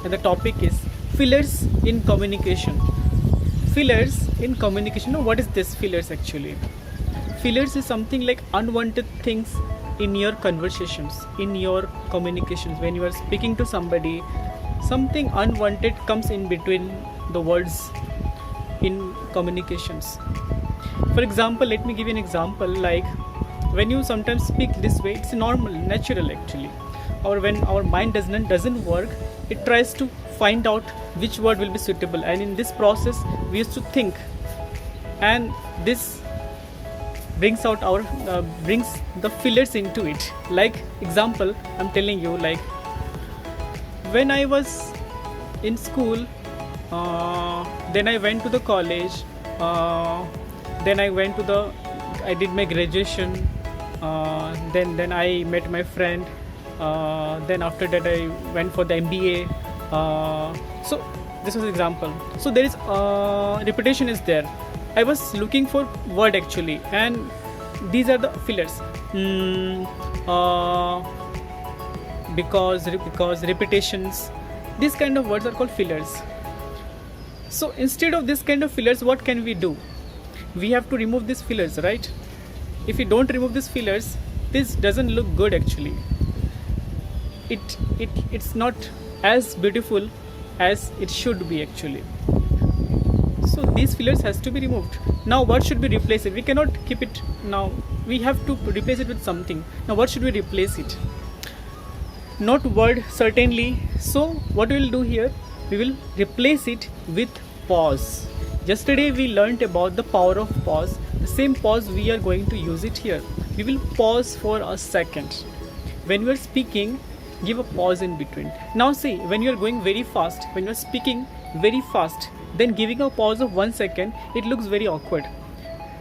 and the topic is fillers in communication. Fillers in communication. Now, what is this fillers actually? Fillers is something like unwanted things in your conversations, in your communications. When you are speaking to somebody, something unwanted comes in between the words in communications. For example, let me give you an example. Like when you sometimes speak this way, it's normal, natural actually. Or when our mind doesn't work, it tries to find out which word will be suitable, and in this process we used to think, and this brings the fillers into it. Like example, I'm telling you, like when I was in school, then I went to the college, then I did my graduation, then I met my friend, then after that I went for the MBA. So this was an example. So there is repetition is there. I was looking for word actually, and these are the fillers. Because repetitions, these kind of words are called fillers. So instead of this kind of fillers, what can we do? We have to remove these fillers, right? If we don't remove these fillers, this doesn't look good actually. It's not as beautiful as it should be actually. So these fillers has to be removed. Now what should we replace it? We cannot keep it now. We have to replace it with something. Now what should we replace it? Not word, certainly. So what we will do here, we will replace it with pause. Yesterday we learnt about the power of pause. The same pause we are going to use it here. We will pause for a second. When we are speaking, give a pause in between. Now see, when you are going very fast, when you are speaking very fast, then giving a pause of 1 second, it looks very awkward.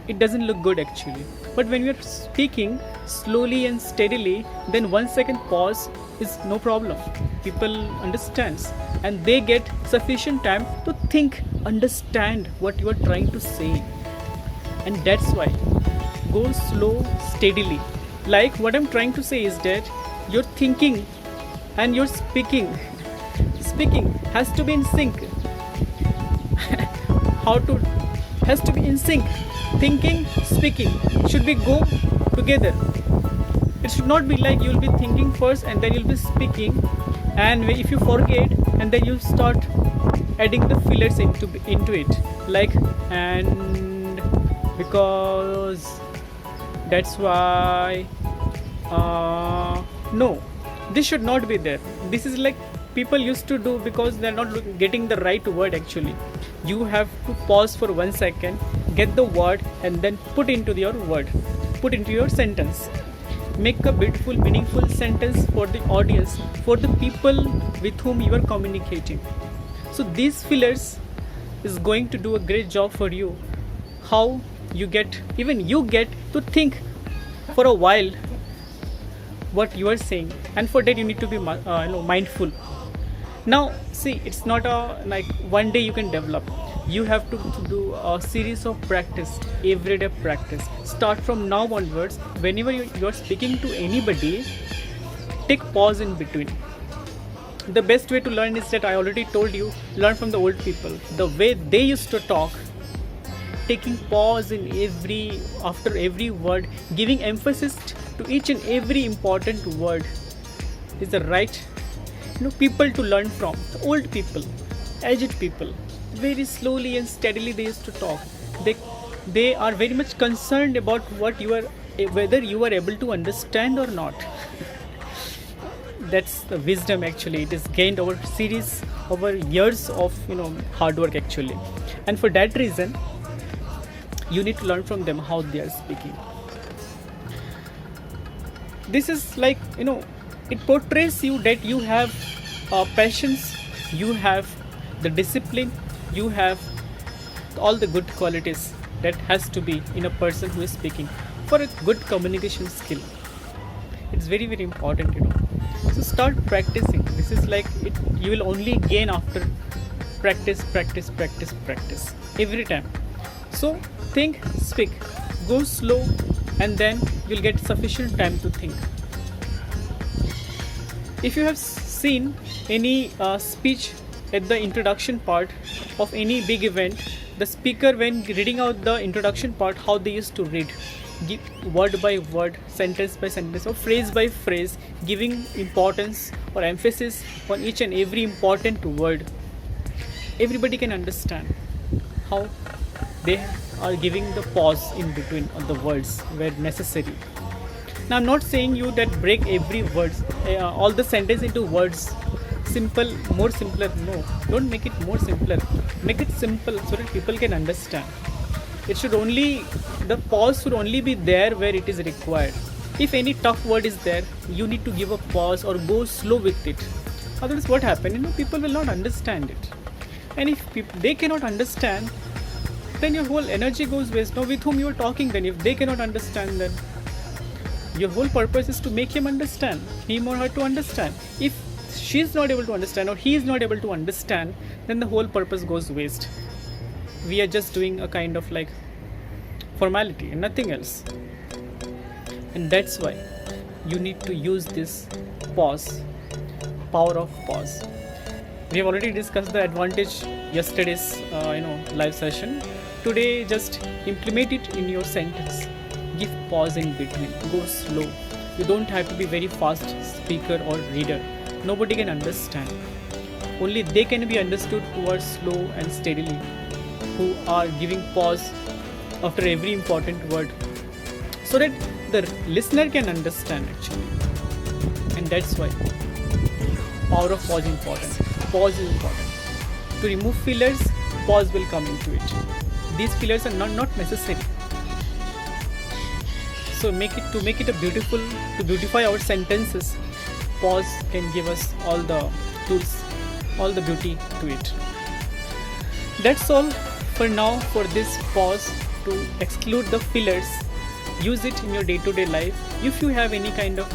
It doesn't look good actually. But when we are speaking slowly and steadily, then 1 second pause is no problem. People understands, and they get sufficient time to think, understand what you are trying to say. And that's why go slow, steadily. Like what I'm trying to say is that your thinking and your speaking has to be in sync. Has to be in sync. Thinking, speaking should be go together. It should not be like you'll be thinking first and then you'll be speaking, and if you forget and then you start adding the fillers into it, like and because that's why no, this should not be there. This is like people used to do because they're not getting the right word actually. You have to pause for 1 second, get the word, and then put into your sentence. Make a beautiful, meaningful sentence for the audience, for the people with whom you are communicating. So these fillers is going to do a great job for you. How you get to think for a while what you are saying, and for that you need to be mindful. Now see, it's not like one day you can develop. You have to do a series of practice, everyday practice. Start from now onwards. Whenever you are speaking to anybody, take pause in between. The best way to learn is that I already told you, learn from the old people, the way they used to talk. Taking pause in after every word, giving emphasis to each and every important word is the right people to learn from. The old people, aged people, very slowly and steadily they used to talk. They are very much concerned about whether you are able to understand or not. That's the wisdom actually. It is gained over years of hard work actually, and for that reason you need to learn from them how they are speaking. This is like it portrays you that you have patience, you have the discipline, you have all the good qualities that has to be in a person who is speaking for a good communication skill. It's very, very important. So start practicing. This is like it. You will only gain after practice every time. So think, speak, go slow, and then you'll get sufficient time to think. If you have seen any speech at the introduction part of any big event, the speaker, when reading out the introduction part, how they used to read, word by word, sentence by sentence, or phrase by phrase, giving importance or emphasis on each and every important word. Everybody can understand how they are giving the pause in between of the words where necessary. Now I'm not saying you that break every words, all the sentence into words, simple, more simpler. No, don't make it more simpler. Make it simple so that people can understand. It should only, the pause should only be there where it is required. If any tough word is there, you need to give a pause or go slow with it. Otherwise, what happens? People will not understand it. And if they cannot understand, then your whole energy goes waste. Now, with whom you are talking, then if they cannot understand, then your whole purpose is to make him understand, him or her to understand. If she is not able to understand or he is not able to understand, then the whole purpose goes waste. We are just doing a kind of like formality and nothing else. And that's why you need to use this pause, power of pause. We have already discussed the advantage yesterday's live session. Today, just implement it in your sentence. Give pause in between. Go slow. You don't have to be very fast speaker or reader. Nobody can understand. Only they can be understood who are slow and steadily, who are giving pause after every important word, so that the listener can understand actually. And that's why power of pause is important. Pause is important. To remove fillers, pause will come into it. These fillers are not necessary. So to make it a beautiful, to beautify our sentences, pause can give us all the tools, all the beauty to it. That's all for now for this pause, to exclude the fillers. Use it in your day-to-day life. If you have any kind of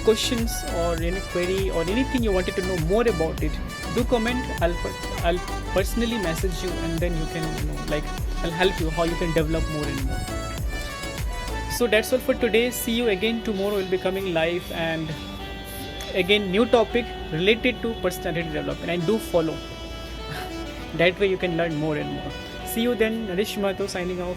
questions or any query or anything you wanted to know more about it, do comment. I'll personally message you, and then you can I'll help you how you can develop more and more. So that's all for today. See you again tomorrow. We'll be coming live, and again new topic related to personality development, and do follow. That way you can learn more and more. See you then. Naresh Mahato signing off.